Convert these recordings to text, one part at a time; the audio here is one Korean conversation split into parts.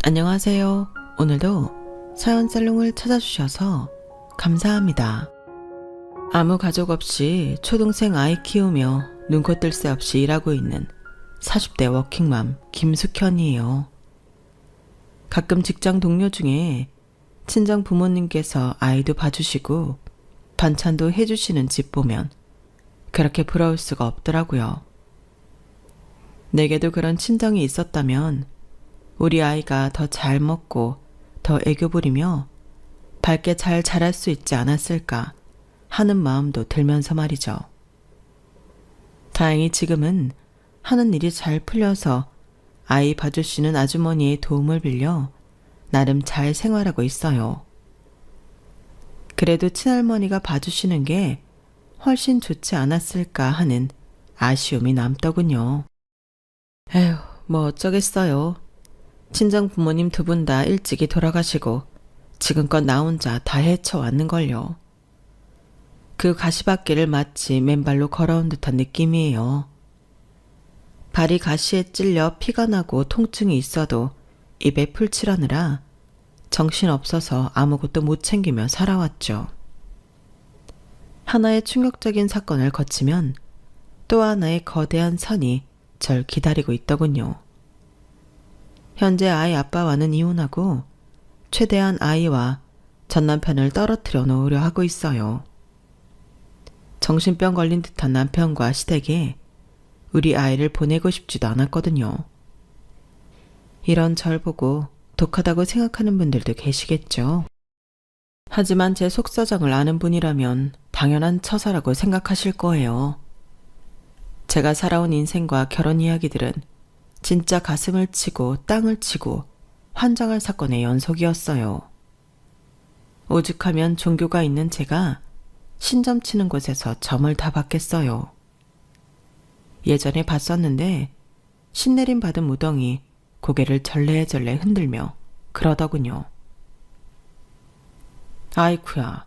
안녕하세요. 오늘도 사연살롱을 찾아주셔서 감사합니다. 아무 가족 없이 초등생 아이 키우며 눈코 뜰 새 없이 일하고 있는 40대 워킹맘 김숙현이에요. 가끔 직장 동료 중에 친정 부모님께서 아이도 봐주시고 반찬도 해주시는 집 보면 그렇게 부러울 수가 없더라고요. 내게도 그런 친정이 있었다면 우리 아이가 더 잘 먹고 더 애교 부리며 밝게 잘 자랄 수 있지 않았을까 하는 마음도 들면서 말이죠. 다행히 지금은 하는 일이 잘 풀려서 아이 봐주시는 아주머니의 도움을 빌려 나름 잘 생활하고 있어요. 그래도 친할머니가 봐주시는 게 훨씬 좋지 않았을까 하는 아쉬움이 남더군요. 에휴, 뭐 어쩌겠어요. 친정 부모님 두 분 다 일찍이 돌아가시고 지금껏 나 혼자 다 헤쳐왔는걸요. 그 가시밭길을 마치 맨발로 걸어온 듯한 느낌이에요. 발이 가시에 찔려 피가 나고 통증이 있어도 입에 풀칠하느라 정신없어서 아무것도 못 챙기며 살아왔죠. 하나의 충격적인 사건을 거치면 또 하나의 거대한 산이 절 기다리고 있더군요. 현재 아이 아빠와는 이혼하고 최대한 아이와 전 남편을 떨어뜨려 놓으려 하고 있어요. 정신병 걸린 듯한 남편과 시댁에 우리 아이를 보내고 싶지도 않았거든요. 이런 절 보고 독하다고 생각하는 분들도 계시겠죠. 하지만 제 속사정을 아는 분이라면 당연한 처사라고 생각하실 거예요. 제가 살아온 인생과 결혼 이야기들은 진짜 가슴을 치고 땅을 치고 환장할 사건의 연속이었어요. 오죽하면 종교가 있는 제가 신점 치는 곳에서 점을 다 받겠어요. 예전에 봤었는데 신내림 받은 무덩이 고개를 절레절레 흔들며 그러더군요. 아이쿠야,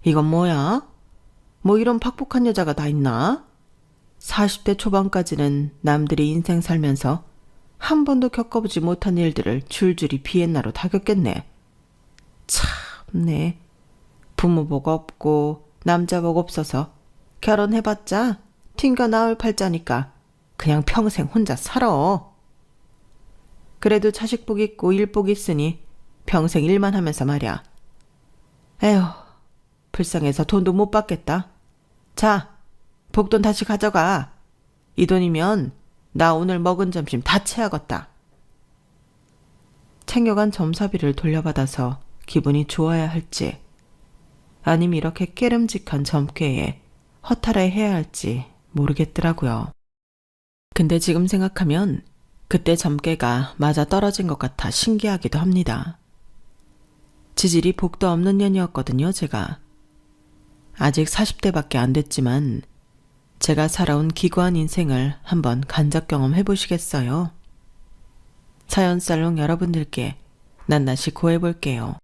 이건 뭐야? 뭐 이런 팍팍한 여자가 다 있나? 40대 초반까지는 남들이 인생 살면서 한 번도 겪어보지 못한 일들을 줄줄이 비엔나로 다 겪겠네. 참네. 부모 복 없고 남자 복 없어서 결혼해봤자 튕겨 나올 팔자니까 그냥 평생 혼자 살아. 그래도 자식 복 있고 일 복 있으니 평생 일만 하면서 말이야. 에휴, 불쌍해서 돈도 못 받겠다. 자, 복돈 다시 가져가. 이 돈이면 나 오늘 먹은 점심 다 채야겠다. 챙겨간 점사비를 돌려받아서 기분이 좋아야 할지 아님 이렇게 깨름직한 점괘에 허탈해해야 할지 모르겠더라고요. 근데 지금 생각하면 그때 점괘가 맞아 떨어진 것 같아 신기하기도 합니다. 지질이 복도 없는 년이었거든요, 제가. 아직 40대밖에 안 됐지만 제가 살아온 기구한 인생을 한번 간접 경험해 보시겠어요? 사연살롱 여러분들께 낱낱이 구해볼게요.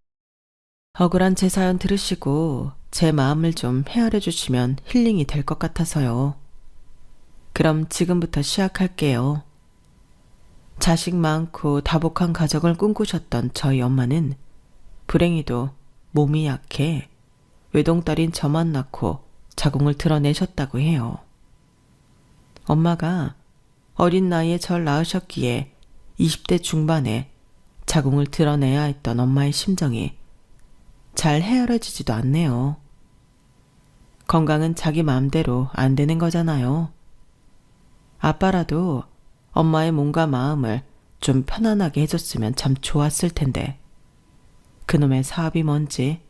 억울한 제 사연 들으시고 제 마음을 좀 헤아려 주시면 힐링이 될 것 같아서요. 그럼 지금부터 시작할게요. 자식 많고 다복한 가정을 꿈꾸셨던 저희 엄마는 불행히도 몸이 약해 외동딸인 저만 낳고 자궁을 드러내셨다고 해요. 엄마가 어린 나이에 절 낳으셨기에 20대 중반에 자궁을 드러내야 했던 엄마의 심정이 잘 헤아려지지도 않네요. 건강은 자기 마음대로 안 되는 거잖아요. 아빠라도 엄마의 몸과 마음을 좀 편안하게 해줬으면 참 좋았을 텐데 그놈의 사업이 뭔지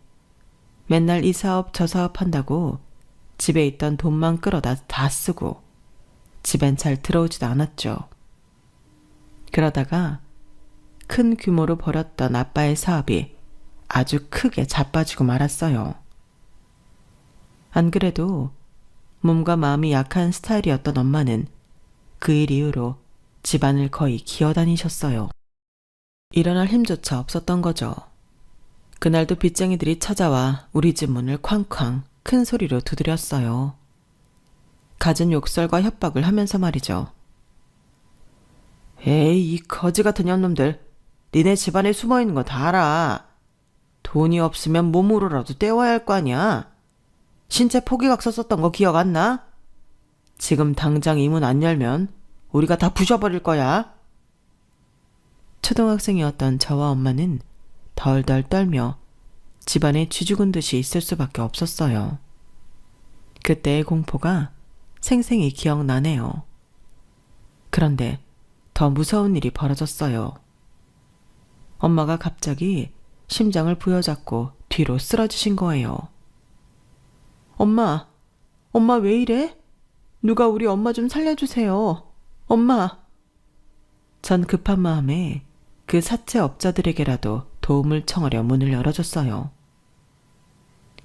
맨날 이 사업 저 사업 한다고 집에 있던 돈만 끌어다 다 쓰고 집엔 잘 들어오지도 않았죠. 그러다가 큰 규모로 벌였던 아빠의 사업이 아주 크게 자빠지고 말았어요. 안 그래도 몸과 마음이 약한 스타일이었던 엄마는 그 일 이후로 집안을 거의 기어다니셨어요. 일어날 힘조차 없었던 거죠. 그날도 빚쟁이들이 찾아와 우리 집 문을 쾅쾅 큰 소리로 두드렸어요. 갖은 욕설과 협박을 하면서 말이죠. 에이, 이 거지 같은 년놈들. 니네 집안에 숨어있는 거 다 알아. 돈이 없으면 몸으로라도 때워야 할 거 아니야. 신체 포기각서 썼던 거 기억 안 나? 지금 당장 이 문 안 열면 우리가 다 부셔버릴 거야. 초등학생이었던 저와 엄마는 덜덜 떨며 집안에 쥐 죽은 듯이 있을 수밖에 없었어요. 그때의 공포가 생생히 기억나네요. 그런데 더 무서운 일이 벌어졌어요. 엄마가 갑자기 심장을 부여잡고 뒤로 쓰러지신 거예요. 엄마 왜 이래? 누가 우리 엄마 좀 살려주세요. 엄마. 전 급한 마음에 그 사채업자들에게라도 도움을 청하려 문을 열어줬어요.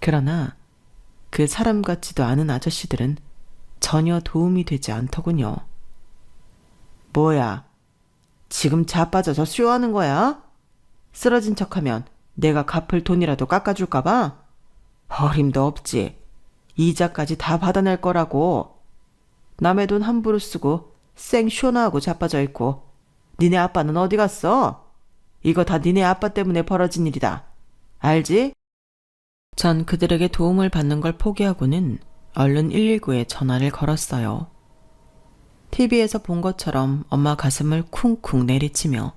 그러나 그 사람 같지도 않은 아저씨들은 전혀 도움이 되지 않더군요. 뭐야? 지금 자빠져서 쇼하는 거야? 쓰러진 척하면 내가 갚을 돈이라도 깎아줄까봐? 어림도 없지. 이자까지 다 받아낼 거라고. 남의 돈 함부로 쓰고 쌩 쇼나하고 자빠져 있고 니네 아빠는 어디 갔어? 이거 다 니네 아빠 때문에 벌어진 일이다. 알지? 전 그들에게 도움을 받는 걸 포기하고는 얼른 119에 전화를 걸었어요. TV에서 본 것처럼 엄마 가슴을 쿵쿵 내리치며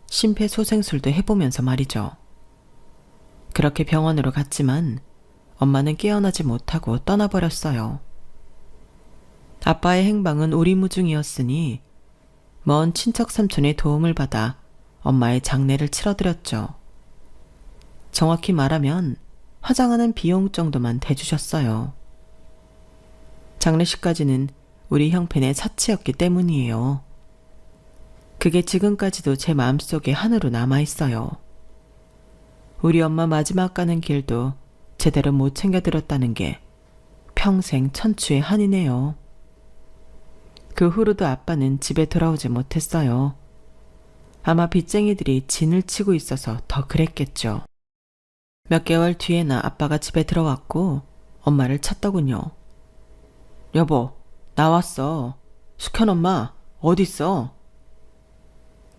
심폐소생술도 해보면서 말이죠. 그렇게 병원으로 갔지만 엄마는 깨어나지 못하고 떠나버렸어요. 아빠의 행방은 오리무중이었으니 먼 친척 삼촌의 도움을 받아 엄마의 장례를 치러드렸죠. 정확히 말하면 화장하는 비용 정도만 대주셨어요. 장례식까지는 우리 형편의 사치였기 때문이에요. 그게 지금까지도 제 마음속에 한으로 남아있어요. 우리 엄마 마지막 가는 길도 제대로 못 챙겨드렸다는 게 평생 천추의 한이네요. 그 후로도 아빠는 집에 돌아오지 못했어요. 아마 빚쟁이들이 진을 치고 있어서 더 그랬겠죠. 몇 개월 뒤에나 아빠가 집에 들어왔고 엄마를 찾더군요. 여보, 나왔어. 숙현 엄마, 어딨어?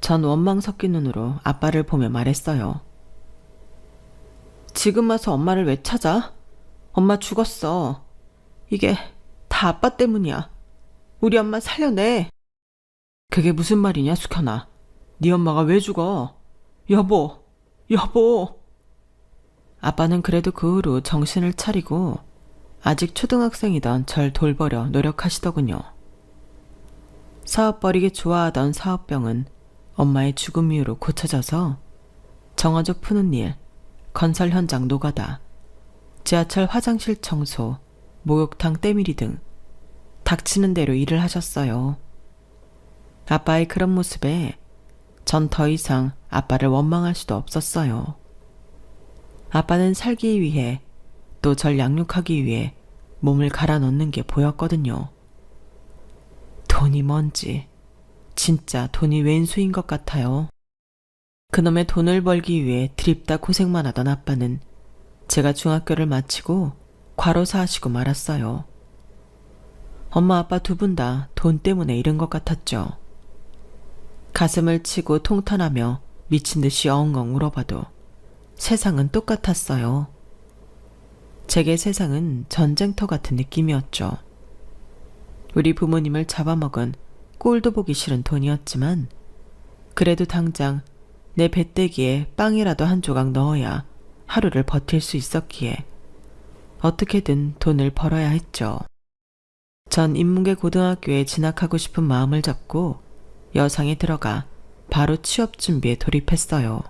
전 원망 섞인 눈으로 아빠를 보며 말했어요. 지금 와서 엄마를 왜 찾아? 엄마 죽었어. 이게 다 아빠 때문이야. 우리 엄마 살려내. 그게 무슨 말이냐, 숙현아. 네 엄마가 왜 죽어? 여보. 아빠는 그래도 그 후로 정신을 차리고 아직 초등학생이던 절 돌보려 노력하시더군요. 사업 벌이기 좋아하던 사업병은 엄마의 죽음 이후로 고쳐져서 정화조 푸는 일, 건설 현장 노가다, 지하철 화장실 청소, 목욕탕 때밀이 등 닥치는 대로 일을 하셨어요. 아빠의 그런 모습에 전 더 이상 아빠를 원망할 수도 없었어요. 아빠는 살기 위해 또 절 양육하기 위해 몸을 갈아 넣는 게 보였거든요. 돈이 뭔지 진짜 돈이 왼수인 것 같아요. 그놈의 돈을 벌기 위해 드립다 고생만 하던 아빠는 제가 중학교를 마치고 과로사 하시고 말았어요. 엄마 아빠 두 분 다 돈 때문에 잃은 것 같았죠. 가슴을 치고 통탄하며 미친 듯이 엉엉 울어봐도 세상은 똑같았어요. 제게 세상은 전쟁터 같은 느낌이었죠. 우리 부모님을 잡아먹은 꼴도 보기 싫은 돈이었지만 그래도 당장 내 배때기에 빵이라도 한 조각 넣어야 하루를 버틸 수 있었기에 어떻게든 돈을 벌어야 했죠. 전 인문계 고등학교에 진학하고 싶은 마음을 잡고 여상에 들어가 바로 취업 준비에 돌입했어요.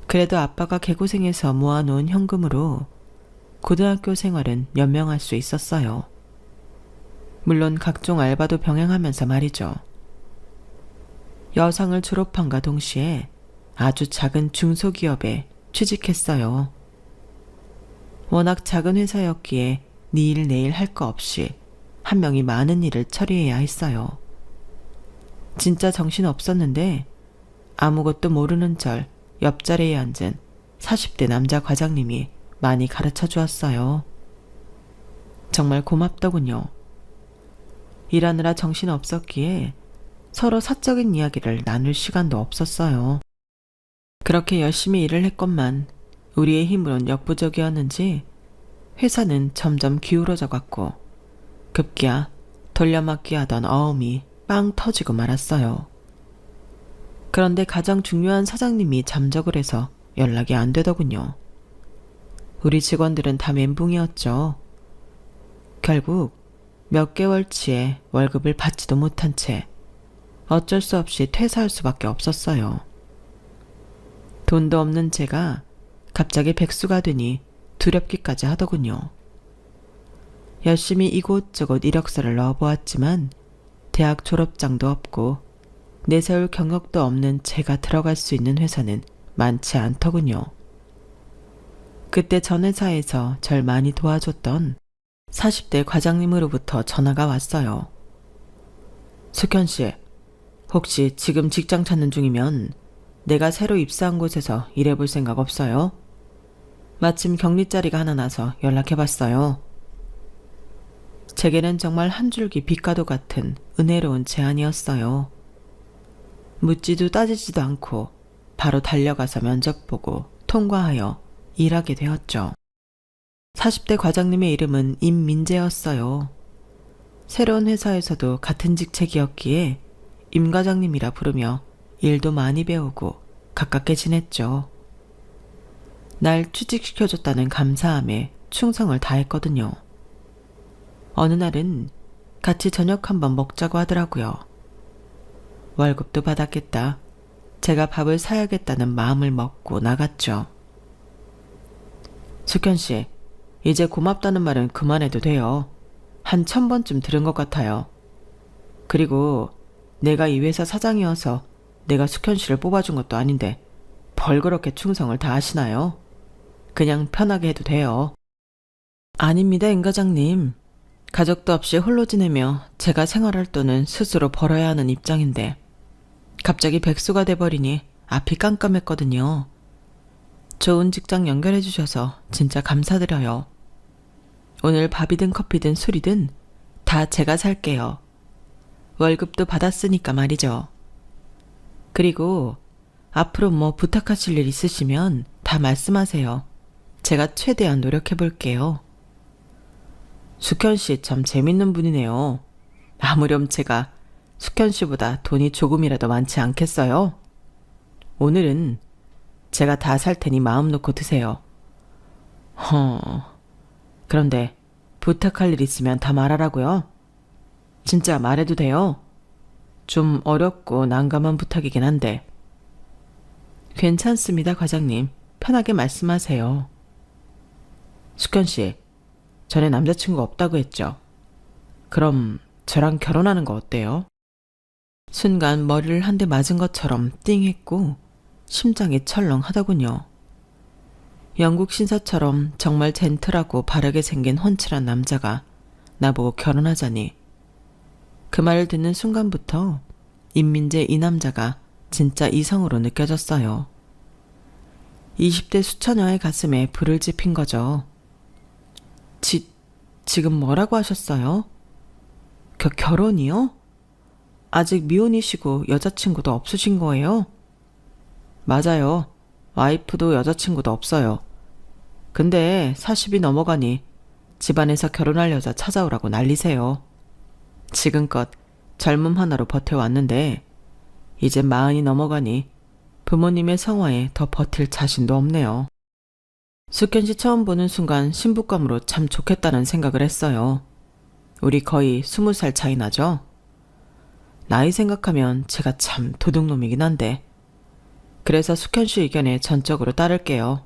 그래도 아빠가 개고생해서 모아놓은 현금으로 고등학교 생활은 연명할 수 있었어요. 물론 각종 알바도 병행하면서 말이죠. 여상을 졸업함과 동시에 아주 작은 중소기업에 취직했어요. 워낙 작은 회사였기에 니 일 내일 할 거 없이 한 명이 많은 일을 처리해야 했어요. 진짜 정신 없었는데 아무것도 모르는 절 옆자리에 앉은 40대 남자 과장님이 많이 가르쳐 주었어요. 정말 고맙더군요. 일하느라 정신 없었기에 서로 사적인 이야기를 나눌 시간도 없었어요. 그렇게 열심히 일을 했건만 우리의 힘으론 역부족이었는지 회사는 점점 기울어져 갔고 급기야 돌려막기 하던 어음이 빵 터지고 말았어요. 그런데 가장 중요한 사장님이 잠적을 해서 연락이 안 되더군요. 우리 직원들은 다 멘붕이었죠. 결국 몇 개월치의 월급을 받지도 못한 채 어쩔 수 없이 퇴사할 수밖에 없었어요. 돈도 없는 제가 갑자기 백수가 되니 두렵기까지 하더군요. 열심히 이곳저곳 이력서를 넣어보았지만 대학 졸업장도 없고 내세울 경력도 없는 제가 들어갈 수 있는 회사는 많지 않더군요. 그때 전 회사에서 절 많이 도와줬던 40대 과장님으로부터 전화가 왔어요. 숙현 씨, 혹시 지금 직장 찾는 중이면 내가 새로 입사한 곳에서 일해볼 생각 없어요? 마침 격리 자리가 하나 나서 연락해봤어요. 제게는 정말 한 줄기 빛과도 같은 은혜로운 제안이었어요. 묻지도 따지지도 않고 바로 달려가서 면접 보고 통과하여 일하게 되었죠. 40대 과장님의 이름은 임민재였어요. 새로운 회사에서도 같은 직책이었기에 임 과장님이라 부르며 일도 많이 배우고 가깝게 지냈죠. 날 취직시켜줬다는 감사함에 충성을 다했거든요. 어느 날은 같이 저녁 한번 먹자고 하더라고요. 월급도 받았겠다. 제가 밥을 사야겠다는 마음을 먹고 나갔죠. 숙현 씨, 이제 고맙다는 말은 그만해도 돼요. 한 1000번쯤 들은 것 같아요. 그리고 내가 이 회사 사장이어서 내가 숙현 씨를 뽑아준 것도 아닌데 벌 그렇게 충성을 다하시나요? 그냥 편하게 해도 돼요. 아닙니다, 임 과장님. 가족도 없이 홀로 지내며 제가 생활할 돈은 스스로 벌어야 하는 입장인데 갑자기 백수가 돼버리니 앞이 깜깜했거든요. 좋은 직장 연결해 주셔서 진짜 감사드려요. 오늘 밥이든 커피든 술이든 다 제가 살게요. 월급도 받았으니까 말이죠. 그리고 앞으로 뭐 부탁하실 일 있으시면 다 말씀하세요. 제가 최대한 노력해 볼게요. 숙현 씨 참 재밌는 분이네요. 아무렴 제가 숙현 씨보다 돈이 조금이라도 많지 않겠어요? 오늘은 제가 다 살 테니 마음 놓고 드세요. 그런데 부탁할 일 있으면 다 말하라고요? 진짜 말해도 돼요? 좀 어렵고 난감한 부탁이긴 한데. 괜찮습니다, 과장님. 편하게 말씀하세요. 숙현 씨, 전에 남자친구 없다고 했죠? 그럼 저랑 결혼하는 거 어때요? 순간 머리를 한 대 맞은 것처럼 띵했고 심장이 철렁하더군요. 영국 신사처럼 정말 젠틀하고 바르게 생긴 훤칠한 남자가 나보고 결혼하자니 그 말을 듣는 순간부터 임민재 이 남자가 진짜 이성으로 느껴졌어요. 20대 수처녀의 가슴에 불을 지핀 거죠. 지금 뭐라고 하셨어요? 결혼이요? 아직 미혼이시고 여자친구도 없으신 거예요? 맞아요. 와이프도 여자친구도 없어요. 근데 40이 넘어가니 집안에서 결혼할 여자 찾아오라고 난리세요. 지금껏 젊음 하나로 버텨왔는데 이제 40이 넘어가니 부모님의 성화에 더 버틸 자신도 없네요. 숙현 씨 처음 보는 순간 신부감으로 참 좋겠다는 생각을 했어요. 우리 거의 20살 차이 나죠? 나이 생각하면 제가 참 도둑놈이긴 한데 그래서 숙현 씨 의견에 전적으로 따를게요.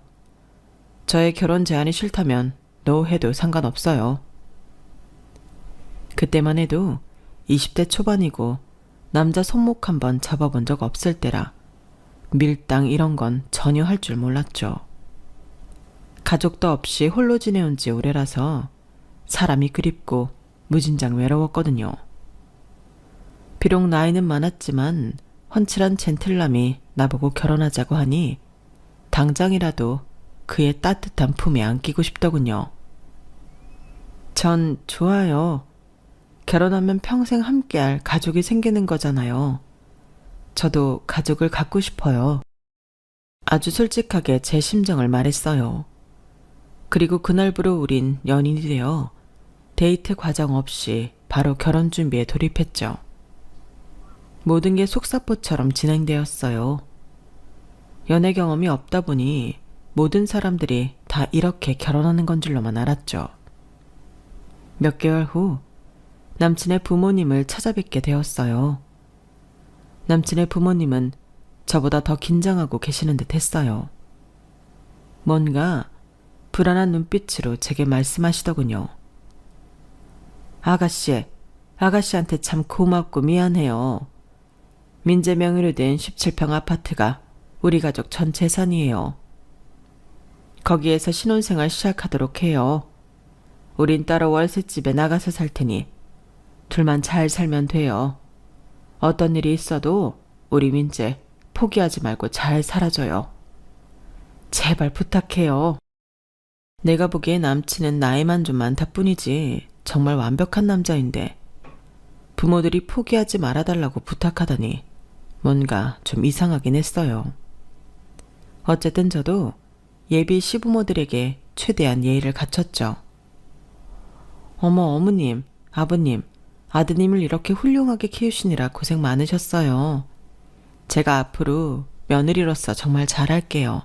저의 결혼 제안이 싫다면 노 해도 상관없어요. 그때만 해도 20대 초반이고 남자 손목 한번 잡아본 적 없을 때라 밀당 이런 건 전혀 할 줄 몰랐죠. 가족도 없이 홀로 지내온 지 오래라서 사람이 그립고 무진장 외로웠거든요. 비록 나이는 많았지만 훤칠한 젠틀남이 나보고 결혼하자고 하니 당장이라도 그의 따뜻한 품에 안기고 싶더군요. 전 좋아요. 결혼하면 평생 함께할 가족이 생기는 거잖아요. 저도 가족을 갖고 싶어요. 아주 솔직하게 제 심정을 말했어요. 그리고 그날부로 우린 연인이 되어 데이트 과정 없이 바로 결혼 준비에 돌입했죠. 모든 게 속사포처럼 진행되었어요. 연애 경험이 없다 보니 모든 사람들이 다 이렇게 결혼하는 건 줄로만 알았죠. 몇 개월 후 남친의 부모님을 찾아뵙게 되었어요. 남친의 부모님은 저보다 더 긴장하고 계시는 듯 했어요. 뭔가 불안한 눈빛으로 제게 말씀하시더군요. 아가씨한테 참 고맙고 미안해요. 민재 명의로 된 17평 아파트가 우리 가족 전 재산이에요. 거기에서 신혼생활 시작하도록 해요. 우린 따로 월세집에 나가서 살 테니 둘만 잘 살면 돼요. 어떤 일이 있어도 우리 민재 포기하지 말고 잘 살아줘요. 제발 부탁해요. 내가 보기에 남친은 나이만 좀 많다 뿐이지 정말 완벽한 남자인데 부모들이 포기하지 말아달라고 부탁하다니 뭔가 좀 이상하긴 했어요. 어쨌든 저도 예비 시부모들에게 최대한 예의를 갖췄죠. 어머, 어머님, 아버님, 아드님을 이렇게 훌륭하게 키우시느라 고생 많으셨어요. 제가 앞으로 며느리로서 정말 잘할게요.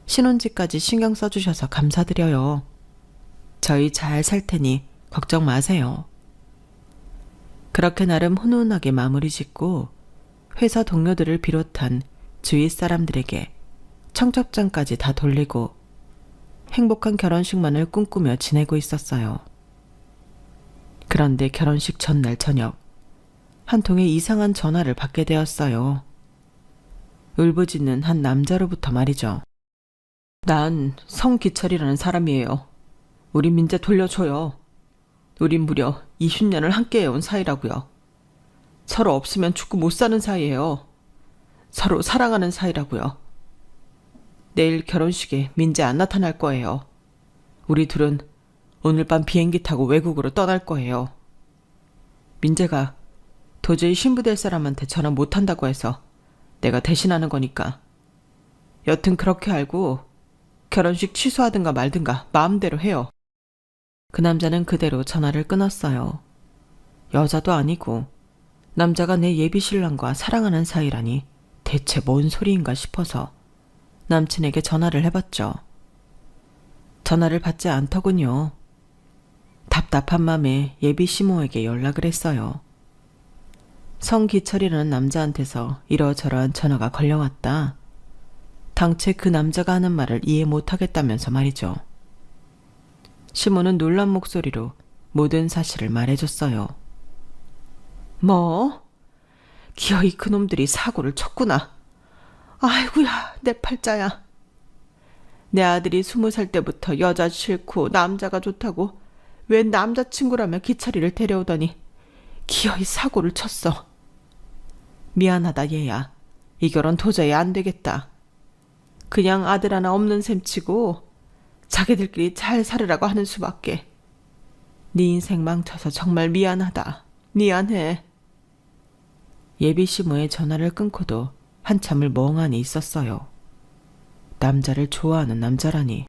신혼집까지 신경 써주셔서 감사드려요. 저희 잘 살 테니 걱정 마세요. 그렇게 나름 훈훈하게 마무리 짓고 회사 동료들을 비롯한 주위 사람들에게 청첩장까지 다 돌리고 행복한 결혼식만을 꿈꾸며 지내고 있었어요. 그런데 결혼식 전날 저녁 한 통의 이상한 전화를 받게 되었어요. 울부짖는 한 남자로부터 말이죠. 난 성기철이라는 사람이에요. 우리 민재 돌려줘요. 우린 무려 20년을 함께 해온 사이라고요. 서로 없으면 죽고 못 사는 사이예요. 서로 사랑하는 사이라고요. 내일 결혼식에 민재 안 나타날 거예요. 우리 둘은 오늘 밤 비행기 타고 외국으로 떠날 거예요. 민재가 도저히 신부 될 사람한테 전화 못한다고 해서 내가 대신하는 거니까. 여튼 그렇게 알고 결혼식 취소하든가 말든가 마음대로 해요. 그 남자는 그대로 전화를 끊었어요. 여자도 아니고 남자가 내 예비 신랑과 사랑하는 사이라니 대체 뭔 소리인가 싶어서 남친에게 전화를 해봤죠. 전화를 받지 않더군요. 답답한 맘에 예비 시모에게 연락을 했어요. 성기철이라는 남자한테서 이러저러한 전화가 걸려왔다. 당최 그 남자가 하는 말을 이해 못하겠다면서 말이죠. 시모는 놀란 목소리로 모든 사실을 말해줬어요. 뭐? 기어이 그놈들이 사고를 쳤구나. 아이고야, 내 팔자야. 내 아들이 20살 때부터 여자 싫고 남자가 좋다고 웬 남자친구라며 기철이를 데려오더니 기어이 사고를 쳤어. 미안하다 얘야. 이 결혼 도저히 안 되겠다. 그냥 아들 하나 없는 셈 치고 자기들끼리 잘 살으라고 하는 수밖에. 네 인생 망쳐서 정말 미안하다. 미안해. 예비 시모의 전화를 끊고도 한참을 멍하니 있었어요. 남자를 좋아하는 남자라니.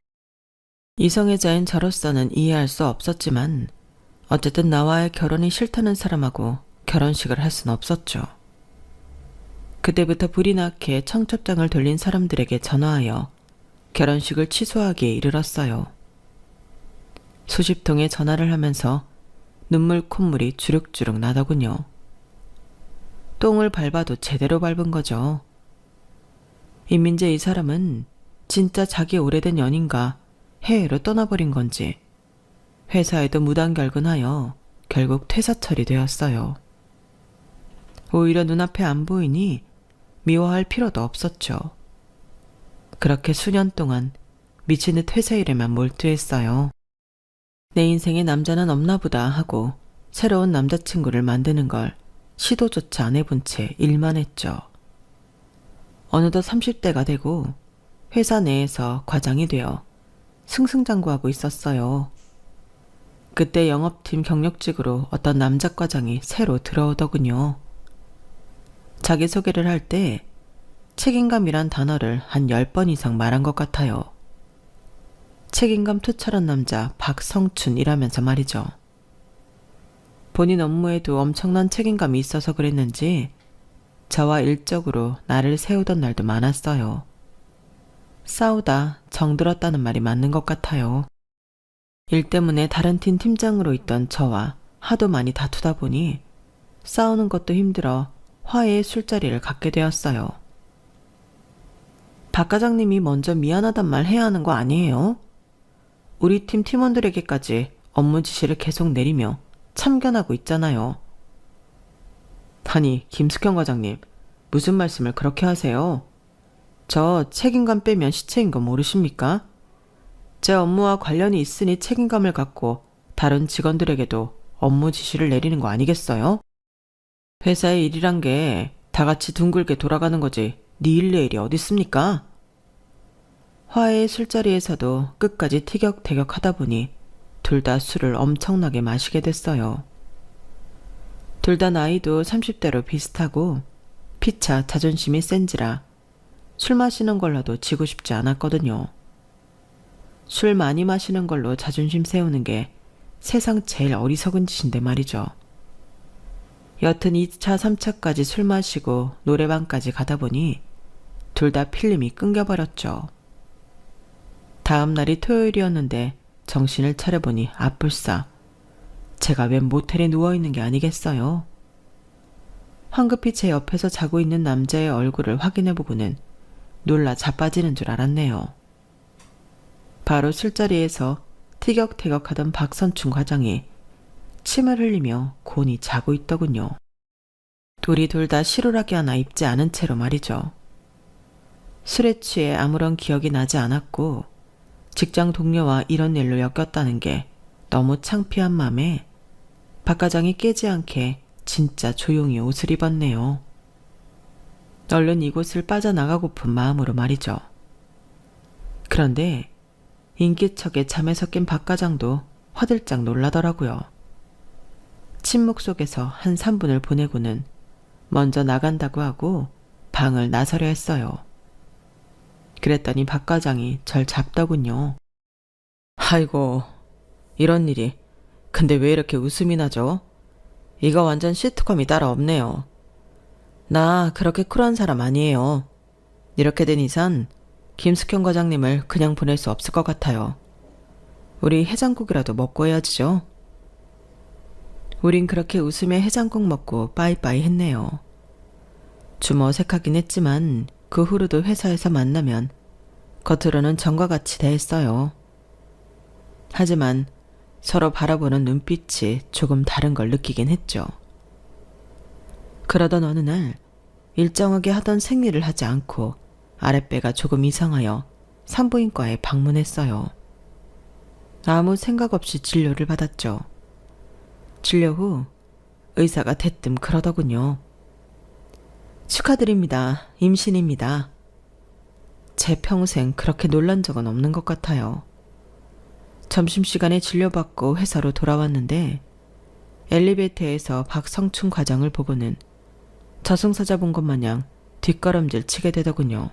이성애자인 저로서는 이해할 수 없었지만 어쨌든 나와의 결혼이 싫다는 사람하고 결혼식을 할 순 없었죠. 그때부터 불이 나게 청첩장을 돌린 사람들에게 전화하여 결혼식을 취소하기에 이르렀어요. 수십 통의 전화를 하면서 눈물 콧물이 주룩주룩 나더군요. 똥을 밟아도 제대로 밟은 거죠. 이민재 이 사람은 진짜 자기 오래된 연인과 해외로 떠나버린 건지 회사에도 무단결근하여 결국 퇴사 처리되었어요. 오히려 눈앞에 안 보이니 미워할 필요도 없었죠. 그렇게 수년 동안 미친 듯 회사 일에만 몰두했어요. 내 인생에 남자는 없나 보다 하고 새로운 남자친구를 만드는 걸 시도조차 안 해본 채 일만 했죠. 어느덧 30대가 되고 회사 내에서 과장이 되어 승승장구하고 있었어요. 그때 영업팀 경력직으로 어떤 남자 과장이 새로 들어오더군요. 자기소개를 할 때 책임감이란 단어를 한 10번 이상 말한 것 같아요. 책임감 투철한 남자 박성춘이라면서 말이죠. 본인 업무에도 엄청난 책임감이 있어서 그랬는지 저와 일적으로 나를 세우던 날도 많았어요. 싸우다 정들었다는 말이 맞는 것 같아요. 일 때문에 다른 팀 팀장으로 있던 저와 하도 많이 다투다 보니 싸우는 것도 힘들어 화해의 술자리를 갖게 되었어요. 박 과장님이 먼저 미안하단 말 해야 하는 거 아니에요? 우리 팀 팀원들에게까지 업무 지시를 계속 내리며 참견하고 있잖아요. 아니, 김숙현 과장님, 무슨 말씀을 그렇게 하세요? 저 책임감 빼면 시체인 거 모르십니까? 제 업무와 관련이 있으니 책임감을 갖고 다른 직원들에게도 업무 지시를 내리는 거 아니겠어요? 회사의 일이란 게 다 같이 둥글게 돌아가는 거지 네 일 내 일이 어딨습니까? 화해의 술자리에서도 끝까지 티격태격 하다 보니 둘 다 술을 엄청나게 마시게 됐어요. 둘 다 나이도 30대로 비슷하고 피차 자존심이 센지라 술 마시는 걸로도 지고 싶지 않았거든요. 술 많이 마시는 걸로 자존심 세우는 게 세상 제일 어리석은 짓인데 말이죠. 여튼 2차, 3차까지 술 마시고 노래방까지 가다 보니 둘 다 필름이 끊겨버렸죠. 다음 날이 토요일이었는데 정신을 차려보니 아뿔싸 제가 웬 모텔에 누워있는 게 아니겠어요. 황급히 제 옆에서 자고 있는 남자의 얼굴을 확인해보고는 놀라 자빠지는 줄 알았네요. 바로 술자리에서 티격태격하던 박선춘 과장이 침을 흘리며 곤히 자고 있더군요. 우리 둘 다 실오라기 하나 입지 않은 채로 말이죠. 술에 취해 아무런 기억이 나지 않았고 직장 동료와 이런 일로 엮였다는 게 너무 창피한 맘에 박 과장이 깨지 않게 진짜 조용히 옷을 입었네요. 얼른 이곳을 빠져나가고픈 마음으로 말이죠. 그런데 인기척에 잠에서 깬 박 과장도 화들짝 놀라더라고요. 침묵 속에서 한 3분을 보내고는 먼저 나간다고 하고 방을 나서려 했어요. 그랬더니 박 과장이 절 잡더군요. 아이고, 이런 일이. 근데 왜 이렇게 웃음이 나죠? 이거 완전 시트콤이 따로 없네요. 나 그렇게 쿨한 사람 아니에요. 이렇게 된 이상 김숙현 과장님을 그냥 보낼 수 없을 것 같아요. 우리 해장국이라도 먹고 헤어지죠. 우린 그렇게 웃으며 해장국 먹고 빠이빠이 했네요. 좀 어색하긴 했지만 그 후로도 회사에서 만나면 겉으로는 전과 같이 대했어요. 하지만 서로 바라보는 눈빛이 조금 다른 걸 느끼긴 했죠. 그러던 어느 날 일정하게 하던 생리를 하지 않고 아랫배가 조금 이상하여 산부인과에 방문했어요. 아무 생각 없이 진료를 받았죠. 진료 후 의사가 대뜸 그러더군요. 축하드립니다. 임신입니다. 제 평생 그렇게 놀란 적은 없는 것 같아요. 점심시간에 진료받고 회사로 돌아왔는데 엘리베이터에서 박성춘 과장을 보고는 저승사자 본 것 마냥 뒷걸음질 치게 되더군요.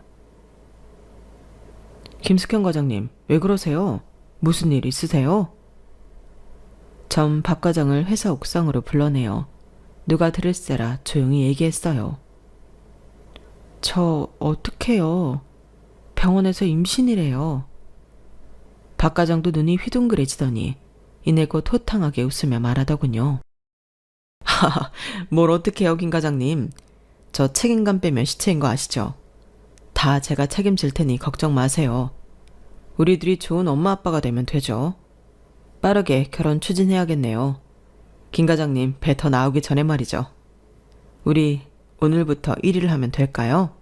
김숙현 과장님, 왜 그러세요? 무슨 일 있으세요? 전 박 과장을 회사 옥상으로 불러내어 누가 들을세라 조용히 얘기했어요. 저 어떡해요. 병원에서 임신이래요. 박 과장도 눈이 휘둥그레지더니 이내 곧 호탕하게 웃으며 말하더군요. 하하, 뭘 어떡해요, 김 과장님. 저 책임감 빼면 시체인 거 아시죠? 다 제가 책임질 테니 걱정 마세요. 우리들이 좋은 엄마 아빠가 되면 되죠. 빠르게 결혼 추진해야겠네요. 김 과장님 배 더 나오기 전에 말이죠. 우리 오늘부터 1위를 하면 될까요?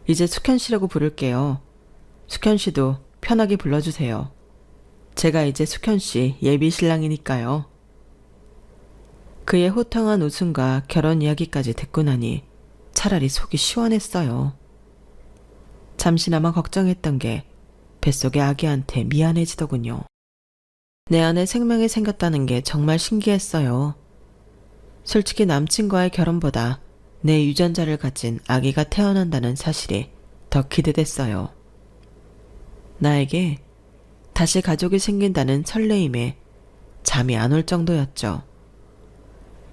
이제 숙현 씨라고 부를게요. 숙현 씨도 편하게 불러주세요. 제가 이제 숙현 씨 예비 신랑이니까요. 그의 호탕한 웃음과 결혼 이야기까지 듣고 나니 차라리 속이 시원했어요. 잠시나마 걱정했던 게 뱃속의 아기한테 미안해지더군요. 내 안에 생명이 생겼다는 게 정말 신기했어요. 솔직히 남친과의 결혼보다 내 유전자를 가진 아기가 태어난다는 사실이 더 기대됐어요. 나에게 다시 가족이 생긴다는 설레임에 잠이 안 올 정도였죠.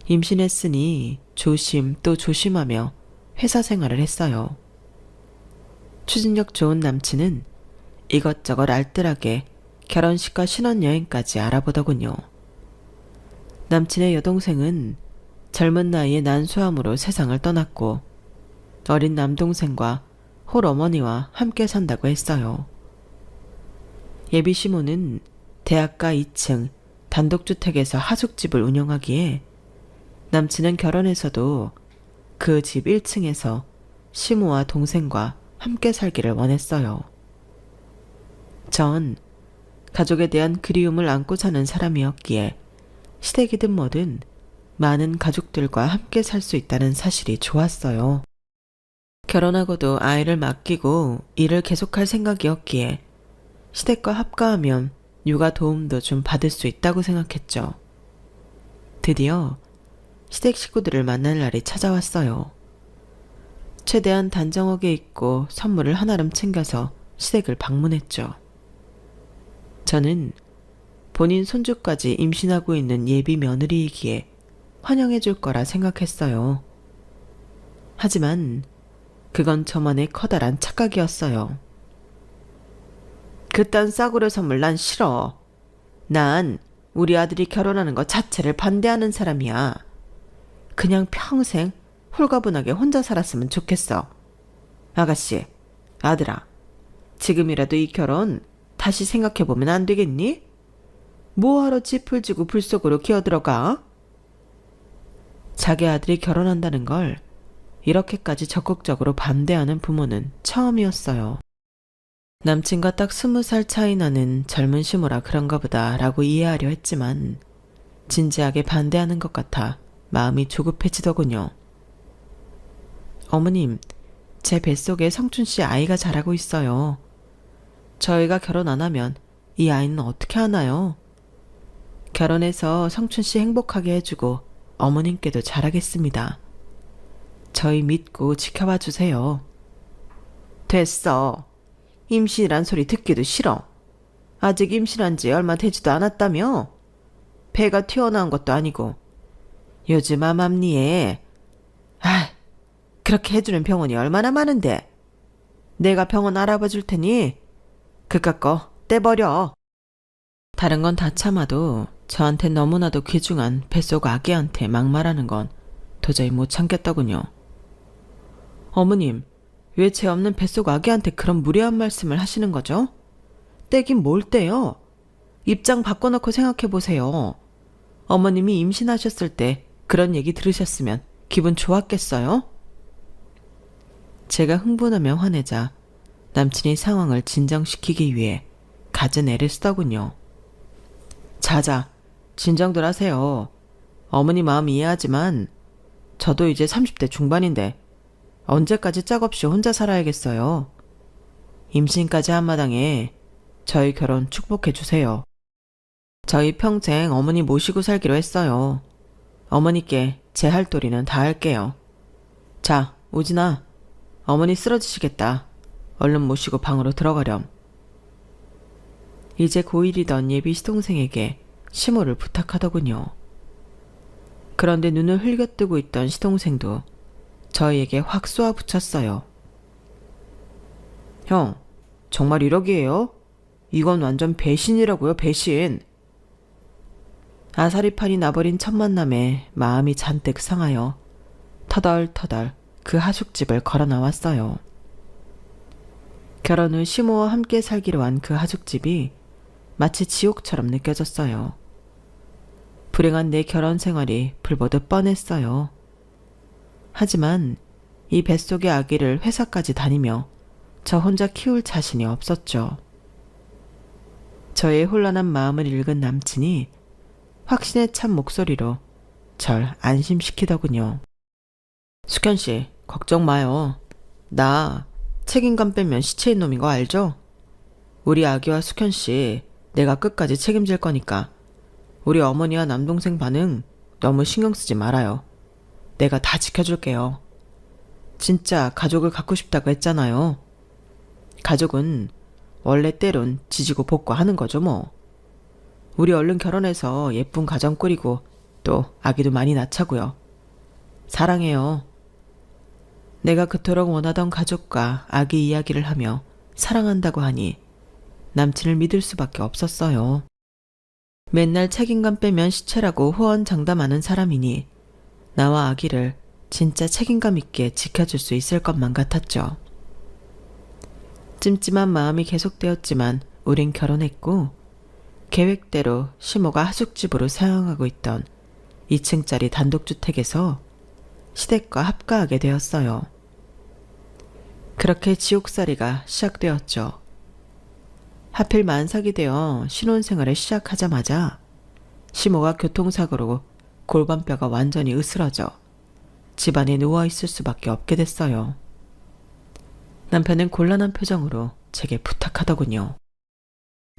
임신했으니 조심 또 조심하며 회사 생활을 했어요. 추진력 좋은 남친은 이것저것 알뜰하게 결혼식과 신혼여행까지 알아보더군요. 남친의 여동생은 젊은 나이에 난소암으로 세상을 떠났고 어린 남동생과 홀어머니와 함께 산다고 했어요. 예비 시모는 대학가 2층 단독주택에서 하숙집을 운영하기에 남친은 결혼해서도 그 집 1층에서 시모와 동생과 함께 살기를 원했어요. 전 가족에 대한 그리움을 안고 사는 사람이었기에 시댁이든 뭐든 많은 가족들과 함께 살 수 있다는 사실이 좋았어요. 결혼하고도 아이를 맡기고 일을 계속할 생각이었기에 시댁과 합가하면 육아 도움도 좀 받을 수 있다고 생각했죠. 드디어 시댁 식구들을 만날 날이 찾아왔어요. 최대한 단정하게 입고 선물을 하나름 챙겨서 시댁을 방문했죠. 저는 본인 손주까지 임신하고 있는 예비 며느리이기에 환영해 줄 거라 생각했어요. 하지만 그건 저만의 커다란 착각이었어요. 그딴 싸구려 선물 난 싫어. 난 우리 아들이 결혼하는 것 자체를 반대하는 사람이야. 그냥 평생 홀가분하게 혼자 살았으면 좋겠어. 아가씨, 아들아, 지금이라도 이 결혼 다시 생각해보면 안 되겠니? 뭐하러 짚을 지고 불 속으로 기어들어가? 자기 아들이 결혼한다는 걸 이렇게까지 적극적으로 반대하는 부모는 처음이었어요. 남친과 딱 20살 차이 나는 젊은 시모라 그런가 보다 라고 이해하려 했지만 진지하게 반대하는 것 같아 마음이 조급해지더군요. 어머님, 제 뱃속에 성춘씨 아이가 자라고 있어요. 저희가 결혼 안 하면 이 아이는 어떻게 하나요? 결혼해서 성춘씨 행복하게 해주고 어머님께도 잘하겠습니다. 저희 믿고 지켜봐 주세요. 됐어. 임신이란 소리 듣기도 싫어. 아직 임신한 지 얼마 되지도 않았다며? 배가 튀어나온 것도 아니고. 요즘 암암리에 그렇게 해주는 병원이 얼마나 많은데. 내가 병원 알아봐 줄 테니 그깟 거 떼버려. 다른 건 다 참아도 저한테 너무나도 귀중한 뱃속 아기한테 막말하는 건 도저히 못 참겠더군요. 어머님, 왜 제 없는 뱃속 아기한테 그런 무례한 말씀을 하시는 거죠? 떼긴 뭘 떼요? 입장 바꿔놓고 생각해보세요. 어머님이 임신하셨을 때 그런 얘기 들으셨으면 기분 좋았겠어요? 제가 흥분하며 화내자 남친이 상황을 진정시키기 위해 갖은 애를 쓰더군요. 자자, 진정들 하세요. 어머니 마음 이해하지만 저도 이제 30대 중반인데 언제까지 짝없이 혼자 살아야겠어요. 임신까지 한 마당에 저희 결혼 축복해 주세요. 저희 평생 어머니 모시고 살기로 했어요. 어머니께 제 할 도리는 다 할게요. 자, 우진아, 어머니 쓰러지시겠다. 얼른 모시고 방으로 들어가렴. 이제 고1이던 예비 시동생에게 시모를 부탁하더군요. 그런데 눈을 흘겨뜨고 있던 시동생도 저희에게 확 쏘아붙였어요. 형, 정말 1억이에요? 이건 완전 배신이라고요, 배신. 아사리판이 나버린 첫 만남에 마음이 잔뜩 상하여 터덜터덜 그 하숙집을 걸어 나왔어요. 결혼 후 시모와 함께 살기로 한 그 하숙집이 마치 지옥처럼 느껴졌어요. 불행한 내 결혼 생활이 불보듯 뻔했어요. 하지만 이 뱃속의 아기를 회사까지 다니며 저 혼자 키울 자신이 없었죠. 저의 혼란한 마음을 읽은 남친이 확신에 찬 목소리로 절 안심시키더군요. 수현씨, 걱정 마요. 나 책임감 빼면 시체인 놈인 거 알죠? 우리 아기와 수현씨 내가 끝까지 책임질 거니까 우리 어머니와 남동생 반응 너무 신경 쓰지 말아요. 내가 다 지켜줄게요. 진짜 가족을 갖고 싶다고 했잖아요. 가족은 원래 때론 지지고 볶고 하는 거죠 뭐. 우리 얼른 결혼해서 예쁜 가정 꾸리고 또 아기도 많이 낳자고요. 사랑해요. 내가 그토록 원하던 가족과 아기 이야기를 하며 사랑한다고 하니 남친을 믿을 수밖에 없었어요. 맨날 책임감 빼면 시체라고 호언장담하는 사람이니 나와 아기를 진짜 책임감 있게 지켜줄 수 있을 것만 같았죠. 찜찜한 마음이 계속되었지만 우린 결혼했고 계획대로 시모가 하숙집으로 사용하고 있던 2층짜리 단독주택에서 시댁과 합가하게 되었어요. 그렇게 지옥살이가 시작되었죠. 하필 만삭이 되어 신혼생활을 시작하자마자 시모가 교통사고로 골반뼈가 완전히 으스러져 집안에 누워있을 수밖에 없게 됐어요. 남편은 곤란한 표정으로 제게 부탁하더군요.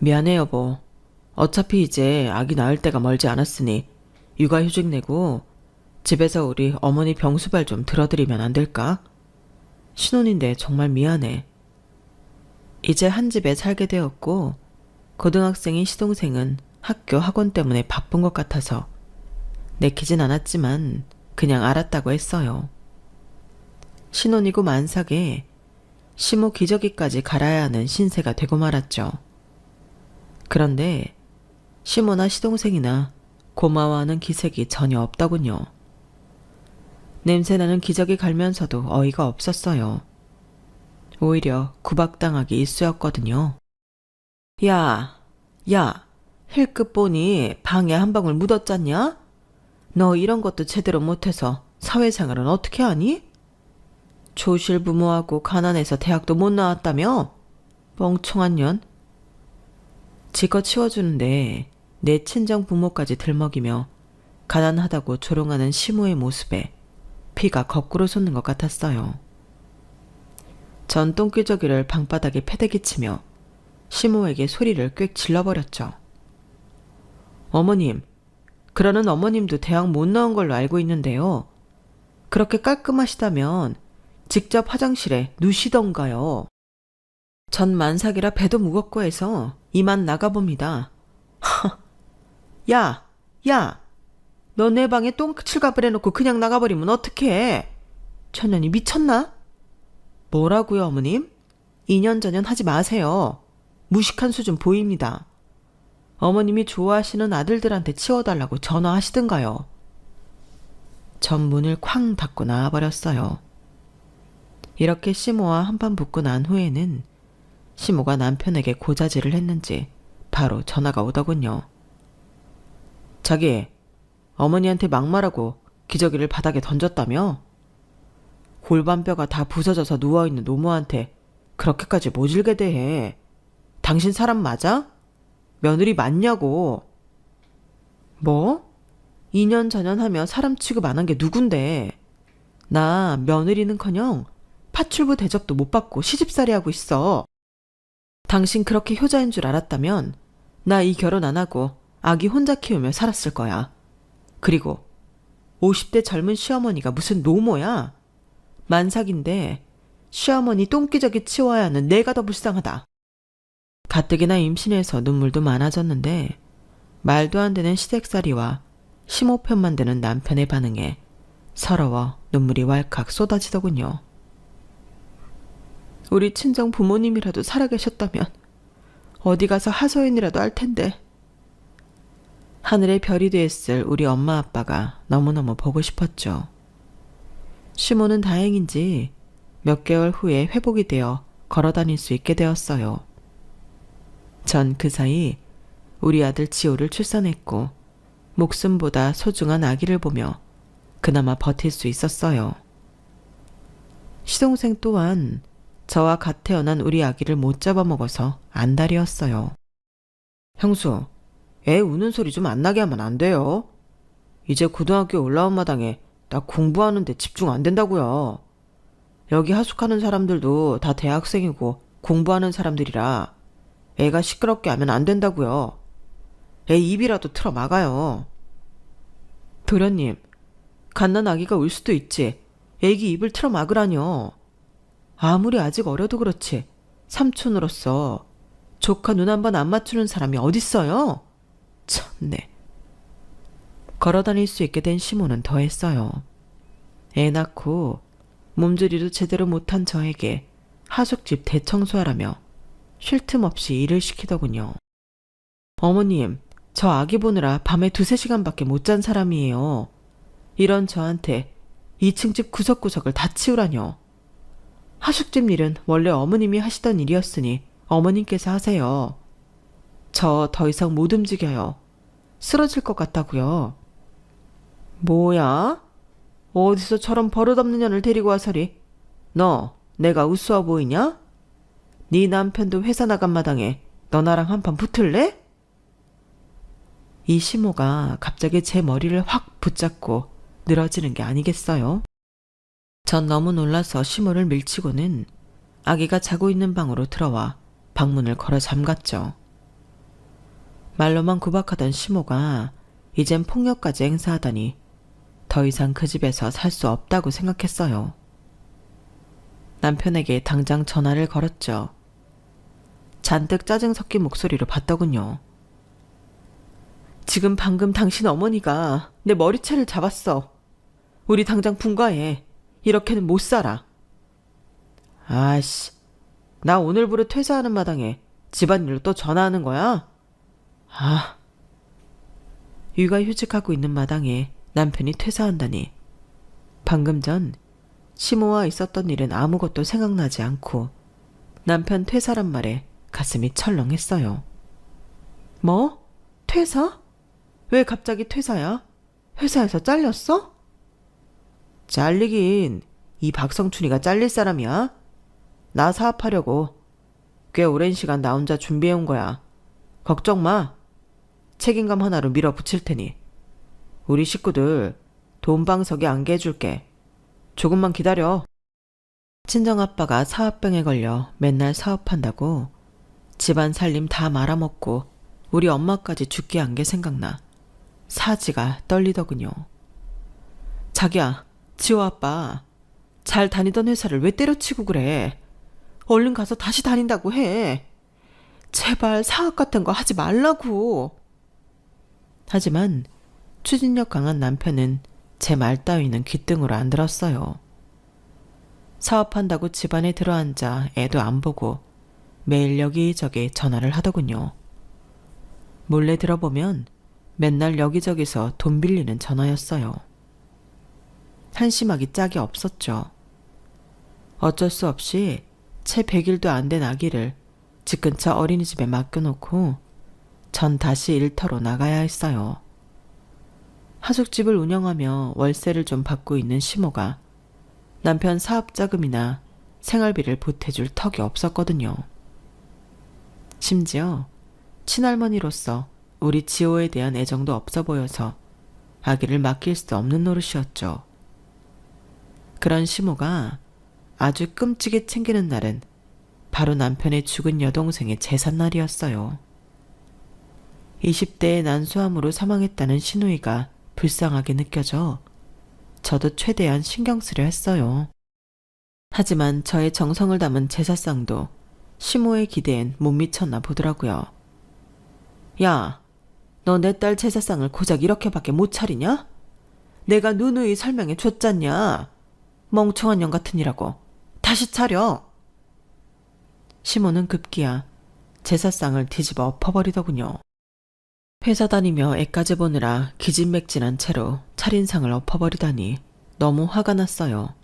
미안해 여보. 어차피 이제 아기 낳을 때가 멀지 않았으니 육아휴직 내고 집에서 우리 어머니 병수발 좀 들어드리면 안 될까? 신혼인데 정말 미안해. 이제 한 집에 살게 되었고 고등학생인 시동생은 학교 학원 때문에 바쁜 것 같아서 내키진 않았지만 그냥 알았다고 했어요. 신혼이고 만삭에 시모 기저귀까지 갈아야 하는 신세가 되고 말았죠. 그런데 시모나 시동생이나 고마워하는 기색이 전혀 없더군요. 냄새나는 기저귀 갈면서도 어이가 없었어요. 오히려 구박당하기 일쑤였거든요. 야, 힐끗 보니 방에 한 방울 묻었잖냐? 너 이런 것도 제대로 못해서 사회생활은 어떻게 하니? 조실부모하고 가난해서 대학도 못 나왔다며? 멍청한 년. 지껏 치워주는데 내 친정 부모까지 들먹이며 가난하다고 조롱하는 시모의 모습에 피가 거꾸로 솟는 것 같았어요. 전 똥기저귀를 방바닥에 패대기치며 시모에게 소리를 꽥 질러버렸죠. 어머님, 그러는 어머님도 대학 못 나온 걸로 알고 있는데요. 그렇게 깔끔하시다면 직접 화장실에 누시던가요. 전 만삭이라 배도 무겁고 해서 이만 나가봅니다. 야! 너 내 방에 똥칠갑을 해놓고 그냥 나가버리면 어떡해? 천년이 미쳤나? 뭐라고요, 어머님? 2년 전년 하지 마세요. 무식한 수준 보입니다. 어머님이 좋아하시는 아들들한테 치워달라고 전화하시든가요. 전 문을 쾅 닫고 나와버렸어요. 이렇게 시모와 한판 붙고 난 후에는 시모가 남편에게 고자질을 했는지 바로 전화가 오더군요. 자기, 어머니한테 막말하고 기저귀를 바닥에 던졌다며? 골반뼈가 다 부서져서 누워있는 노모한테 그렇게까지 모질게 대해. 당신 사람 맞아? 며느리 맞냐고. 뭐? 2년 전연하며 사람 취급 안 한 게 누군데. 나 며느리는커녕 파출부 대접도 못 받고 시집살이 하고 있어. 당신 그렇게 효자인 줄 알았다면 나 이 결혼 안 하고 아기 혼자 키우며 살았을 거야. 그리고 50대 젊은 시어머니가 무슨 노모야? 만삭인데 시어머니 똥기저귀 치워야 하는 내가 더 불쌍하다. 가뜩이나 임신해서 눈물도 많아졌는데 말도 안 되는 시댁살이와 시모 편만 드는 남편의 반응에 서러워 눈물이 왈칵 쏟아지더군요. 우리 친정 부모님이라도 살아계셨다면 어디 가서 하소연이라도 할 텐데. 하늘의 별이 됐을 우리 엄마 아빠가 너무너무 보고 싶었죠. 시모는 다행인지 몇 개월 후에 회복이 되어 걸어다닐 수 있게 되었어요. 전 그 사이 우리 아들 지호를 출산했고 목숨보다 소중한 아기를 보며 그나마 버틸 수 있었어요. 시동생 또한 저와 같 태어난 우리 아기를 못 잡아먹어서 안달이었어요. 형수, 애 우는 소리 좀 안 나게 하면 안 돼요. 이제 고등학교 올라온 마당에 나 공부하는데 집중 안 된다고요. 여기 하숙하는 사람들도 다 대학생이고 공부하는 사람들이라 애가 시끄럽게 하면 안 된다고요. 애 입이라도 틀어 막아요. 도련님, 갓난 아기가 울 수도 있지. 애기 입을 틀어 막으라뇨. 아무리 아직 어려도 그렇지 삼촌으로서 조카 눈 한 번 안 맞추는 사람이 어딨어요? 참네. 걸어다닐 수 있게 된 시모는 더했어요. 애 낳고 몸조리도 제대로 못한 저에게 하숙집 대청소하라며 쉴 틈 없이 일을 시키더군요. 어머님, 저 아기 보느라 밤에 2-3시간밖에 못 잔 사람이에요. 이런 저한테 2층 집 구석구석을 다 치우라뇨. 하숙집 일은 원래 어머님이 하시던 일이었으니 어머님께서 하세요. 저 더 이상 못 움직여요. 쓰러질 것 같다고요. 뭐야? 어디서 저런 버릇없는 년을 데리고 와서리? 너 내가 우스워 보이냐? 네 남편도 회사 나간 마당에 너 나랑 한판 붙을래? 이 시모가 갑자기 제 머리를 확 붙잡고 늘어지는 게 아니겠어요? 전 너무 놀라서 시모를 밀치고는 아기가 자고 있는 방으로 들어와 방문을 걸어 잠갔죠. 말로만 구박하던 시모가 이젠 폭력까지 행사하다니 더 이상 그 집에서 살 수 없다고 생각했어요. 남편에게 당장 전화를 걸었죠. 잔뜩 짜증 섞인 목소리로 받더군요. 지금 방금 당신 어머니가 내 머리채를 잡았어. 우리 당장 분가해. 이렇게는 못 살아. 아씨, 나 오늘부로 퇴사하는 마당에 집안일로 또 전화하는 거야? 아. 육아휴직하고 있는 마당에 남편이 퇴사한다니. 방금 전 시모와 있었던 일은 아무것도 생각나지 않고 남편 퇴사란 말에 가슴이 철렁했어요. 뭐? 퇴사? 왜 갑자기 퇴사야? 회사에서 잘렸어? 잘리긴 이 박성춘이가 잘릴 사람이야? 나 사업하려고 꽤 오랜 시간 나 혼자 준비해온 거야. 걱정 마. 책임감 하나로 밀어붙일 테니. 우리 식구들 돈방석에 안게 해줄게. 조금만 기다려. 친정아빠가 사업병에 걸려 맨날 사업한다고 집안 살림 다 말아먹고 우리 엄마까지 죽게 한 게 생각나 사지가 떨리더군요. 자기야, 지호 아빠 잘 다니던 회사를 왜 때려치고 그래? 얼른 가서 다시 다닌다고 해. 제발 사업 같은 거 하지 말라고. 하지만 추진력 강한 남편은 제 말 따위는 귓등으로 안 들었어요. 사업한다고 집안에 들어앉아 애도 안 보고 매일 여기저기 전화를 하더군요. 몰래 들어보면 맨날 여기저기서 돈 빌리는 전화였어요. 한심하기 짝이 없었죠. 어쩔 수 없이 채 100일도 안 된 아기를 집 근처 어린이집에 맡겨놓고 전 다시 일터로 나가야 했어요. 하숙집을 운영하며 월세를 좀 받고 있는 시모가 남편 사업자금이나 생활비를 보태줄 턱이 없었거든요. 심지어 친할머니로서 우리 지호에 대한 애정도 없어 보여서 아기를 맡길 수 없는 노릇이었죠. 그런 시모가 아주 끔찍이 챙기는 날은 바로 남편의 죽은 여동생의 제삿날이었어요. 20대에 난소암으로 사망했다는 시누이가 불쌍하게 느껴져 저도 최대한 신경 쓰려 했어요. 하지만 저의 정성을 담은 제사상도 시모의 기대엔 못 미쳤나 보더라고요. 야, 너 내 딸 제사상을 고작 이렇게밖에 못 차리냐? 내가 누누이 설명해 줬잖냐. 멍청한 년 같으니라고. 다시 차려. 시모는 급기야 제사상을 뒤집어 엎어버리더군요. 회사 다니며 애까지 보느라 기진맥진한 채로 차린 상을 엎어버리다니 너무 화가 났어요.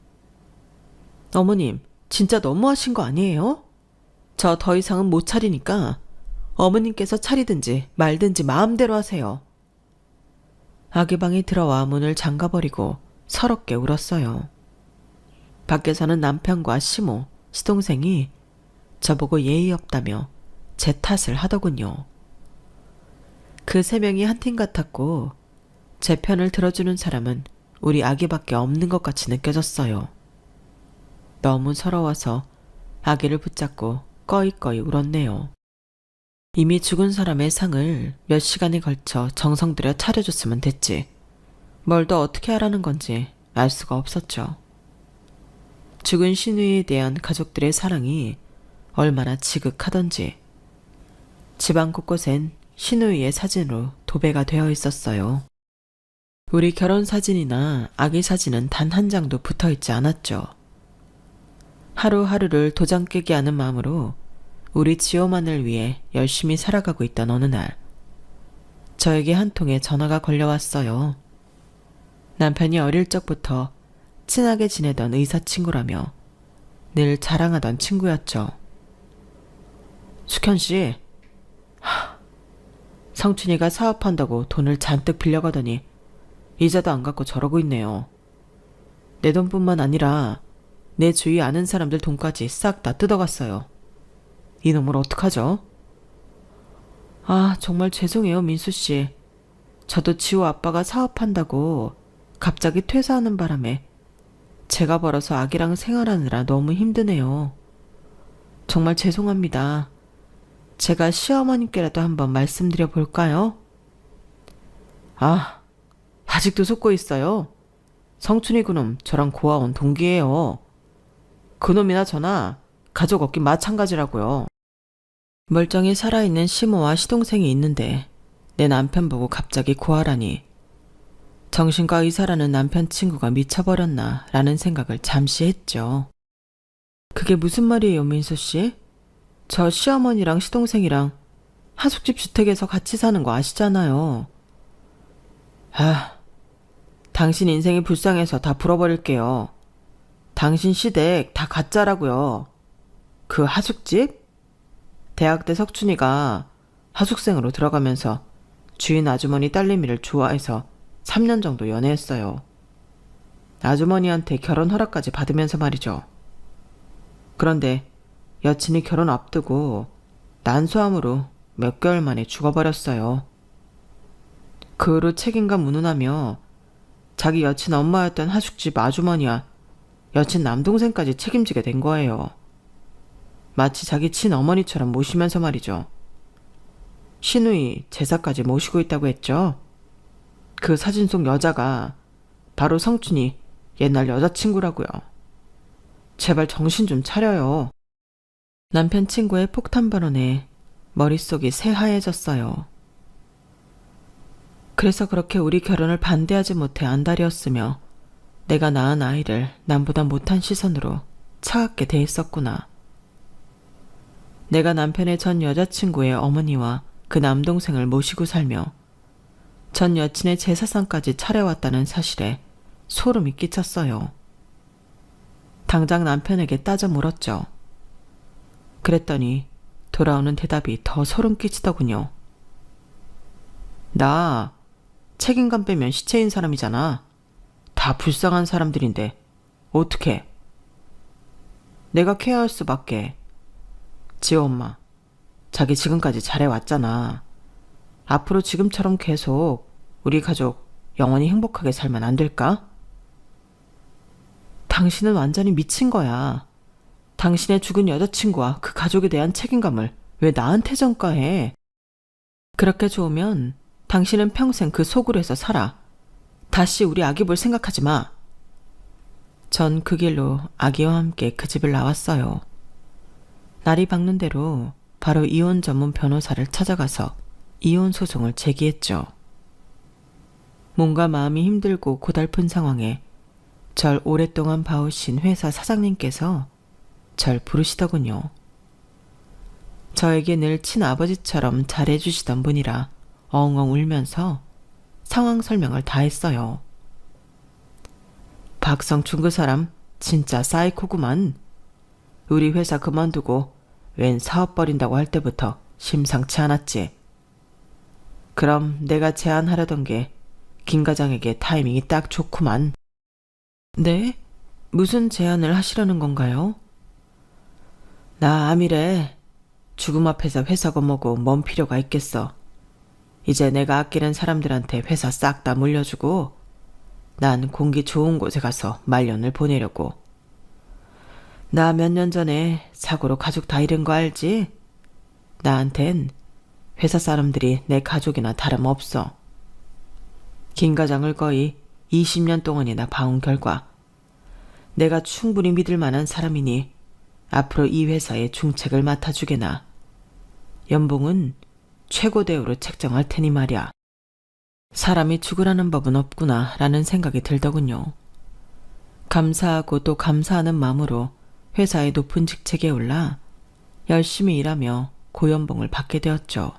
어머님, 진짜 너무하신 거 아니에요? 저 더 이상은 못 차리니까 어머님께서 차리든지 말든지 마음대로 하세요. 아기 방에 들어와 문을 잠가버리고 서럽게 울었어요. 밖에서는 남편과 시모, 시동생이 저보고 예의 없다며 제 탓을 하더군요. 그 3명이 한 팀 같았고 제 편을 들어주는 사람은 우리 아기밖에 없는 것 같이 느껴졌어요. 너무 서러워서 아기를 붙잡고 꺼이꺼이 울었네요. 이미 죽은 사람의 상을 몇 시간에 걸쳐 정성 들여 차려줬으면 됐지. 뭘 더 어떻게 하라는 건지 알 수가 없었죠. 죽은 신우이에 대한 가족들의 사랑이 얼마나 지극하던지 집안 곳곳엔 신우이의 사진으로 도배가 되어 있었어요. 우리 결혼 사진이나 아기 사진은 단 한 장도 붙어 있지 않았죠. 하루하루를 도장 깨게 하는 마음으로 우리 지호만을 위해 열심히 살아가고 있던 어느 날, 저에게 한 통의 전화가 걸려왔어요. 남편이 어릴 적부터 친하게 지내던 의사 친구라며 늘 자랑하던 친구였죠. 숙현 씨, 성춘이가 사업한다고 돈을 잔뜩 빌려가더니 이자도 안 갚고 저러고 있네요. 내 돈뿐만 아니라 내 주위 아는 사람들 돈까지 싹 다 뜯어갔어요. 이놈을 어떡하죠? 아, 정말 죄송해요, 민수 씨. 저도 지호 아빠가 사업한다고 갑자기 퇴사하는 바람에 제가 벌어서 아기랑 생활하느라 너무 힘드네요. 정말 죄송합니다. 제가 시어머님께라도 한번 말씀드려 볼까요? 아, 아직도 속고 있어요. 성춘이 그놈 저랑 고아원 동기예요. 그놈이나 저나 가족 없긴 마찬가지라고요. 멀쩡히 살아있는 시모와 시동생이 있는데 내 남편 보고 갑자기 고아라니. 정신과 의사라는 남편 친구가 미쳐버렸나 라는 생각을 잠시 했죠. 그게 무슨 말이에요, 민수 씨? 저 시어머니랑 시동생이랑 하숙집 주택에서 같이 사는 거 아시잖아요. 아, 당신 인생이 불쌍해서 다 풀어버릴게요. 당신 시댁 다 가짜라고요. 그 하숙집? 대학 때 석춘이가 하숙생으로 들어가면서 주인 아주머니 딸내미를 좋아해서 3년 정도 연애했어요. 아주머니한테 결혼 허락까지 받으면서 말이죠. 그런데 여친이 결혼 앞두고 난소암으로 몇 개월 만에 죽어버렸어요. 그 후로 책임감 운운하며 자기 여친 엄마였던 하숙집 아주머니와 여친 남동생까지 책임지게 된 거예요. 마치 자기 친어머니처럼 모시면서 말이죠. 신우이 제사까지 모시고 있다고 했죠. 그 사진 속 여자가 바로 성춘이 옛날 여자친구라고요. 제발 정신 좀 차려요. 남편 친구의 폭탄 발언에 머릿속이 새하얘졌어요. 그래서 그렇게 우리 결혼을 반대하지 못해 안달이었으며 내가 낳은 아이를 남보다 못한 시선으로 차갑게 대했었구나. 내가 남편의 전 여자친구의 어머니와 그 남동생을 모시고 살며 전 여친의 제사상까지 차려왔다는 사실에 소름이 끼쳤어요. 당장 남편에게 따져 물었죠. 그랬더니 돌아오는 대답이 더 소름 끼치더군요. 나 책임감 빼면 시체인 사람이잖아. 다 불쌍한 사람들인데 어떡해. 내가 케어할 수밖에. 지호 엄마, 자기 지금까지 잘해왔잖아. 앞으로 지금처럼 계속 우리 가족 영원히 행복하게 살면 안 될까? 당신은 완전히 미친 거야. 당신의 죽은 여자친구와 그 가족에 대한 책임감을 왜 나한테 전가해? 그렇게 좋으면 당신은 평생 그 속으로에서 살아. 다시 우리 아기 볼 생각하지 마. 전 그 길로 아기와 함께 그 집을 나왔어요. 날이 밝는 대로 바로 이혼 전문 변호사를 찾아가서 이혼 소송을 제기했죠. 몸과 마음이 힘들고 고달픈 상황에 절 오랫동안 봐오신 회사 사장님께서 절 부르시더군요. 저에게 늘 친아버지처럼 잘해주시던 분이라 엉엉 울면서 상황 설명을 다 했어요. 박성춘 그 사람 진짜 사이코구만. 우리 회사 그만두고 웬 사업 벌인다고 할 때부터 심상치 않았지. 그럼 내가 제안하려던 게 김 과장에게 타이밍이 딱 좋구만. 네? 무슨 제안을 하시려는 건가요? 나 암이래. 죽음 앞에서 회사고 뭐고 뭔 필요가 있겠어. 이제 내가 아끼는 사람들한테 회사 싹 다 물려주고 난 공기 좋은 곳에 가서 말년을 보내려고. 나 몇 년 전에 사고로 가족 다 잃은 거 알지? 나한텐 회사 사람들이 내 가족이나 다름없어. 김 과장을 거의 20년 동안이나 봐온 결과 내가 충분히 믿을 만한 사람이니 앞으로 이 회사의 중책을 맡아주게나. 연봉은 최고 대우로 책정할 테니 말이야. 사람이 죽으라는 법은 없구나 라는 생각이 들더군요. 감사하고 또 감사하는 마음으로 회사의 높은 직책에 올라 열심히 일하며 고연봉을 받게 되었죠.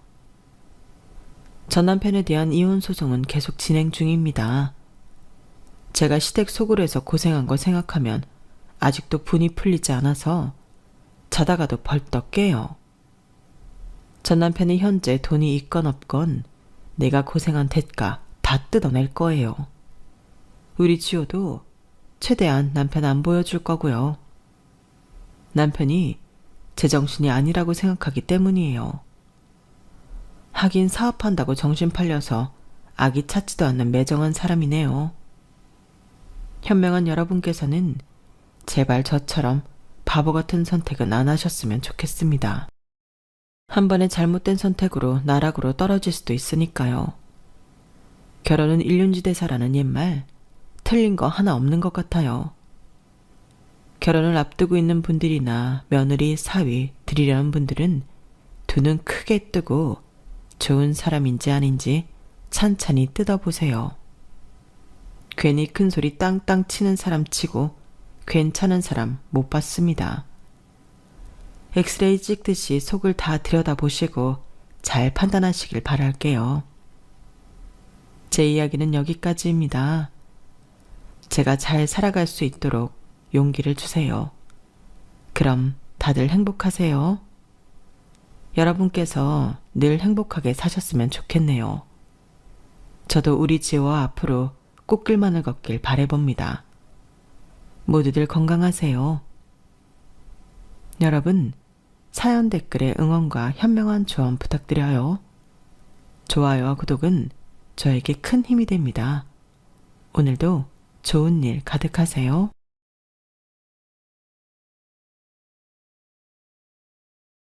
전 남편에 대한 이혼 소송은 계속 진행 중입니다. 제가 시댁 소굴에서 고생한 거 생각하면 아직도 분이 풀리지 않아서 자다가도 벌떡 깨요. 전 남편이 현재 돈이 있건 없건 내가 고생한 대가 다 뜯어낼 거예요. 우리 지호도 최대한 남편 안 보여줄 거고요. 남편이 제정신이 아니라고 생각하기 때문이에요. 하긴 사업한다고 정신 팔려서 아기 찾지도 않는 매정한 사람이네요. 현명한 여러분께서는 제발 저처럼 바보 같은 선택은 안 하셨으면 좋겠습니다. 한 번의 잘못된 선택으로 나락으로 떨어질 수도 있으니까요. 결혼은 일륜지대사라는 옛말, 틀린 거 하나 없는 것 같아요. 결혼을 앞두고 있는 분들이나 며느리, 사위 드리려는 분들은 두 눈 크게 뜨고 좋은 사람인지 아닌지 찬찬히 뜯어보세요. 괜히 큰 소리 땅땅 치는 사람 치고 괜찮은 사람 못 봤습니다. 엑스레이 찍듯이 속을 다 들여다보시고 잘 판단하시길 바랄게요. 제 이야기는 여기까지입니다. 제가 잘 살아갈 수 있도록 용기를 주세요. 그럼 다들 행복하세요. 여러분께서 늘 행복하게 사셨으면 좋겠네요. 저도 우리 지호와 앞으로 꽃길만을 걷길 바라봅니다. 모두들 건강하세요. 여러분, 사연 댓글에 응원과 현명한 조언 부탁드려요. 좋아요와 구독은 저에게 큰 힘이 됩니다. 오늘도 좋은 일 가득하세요.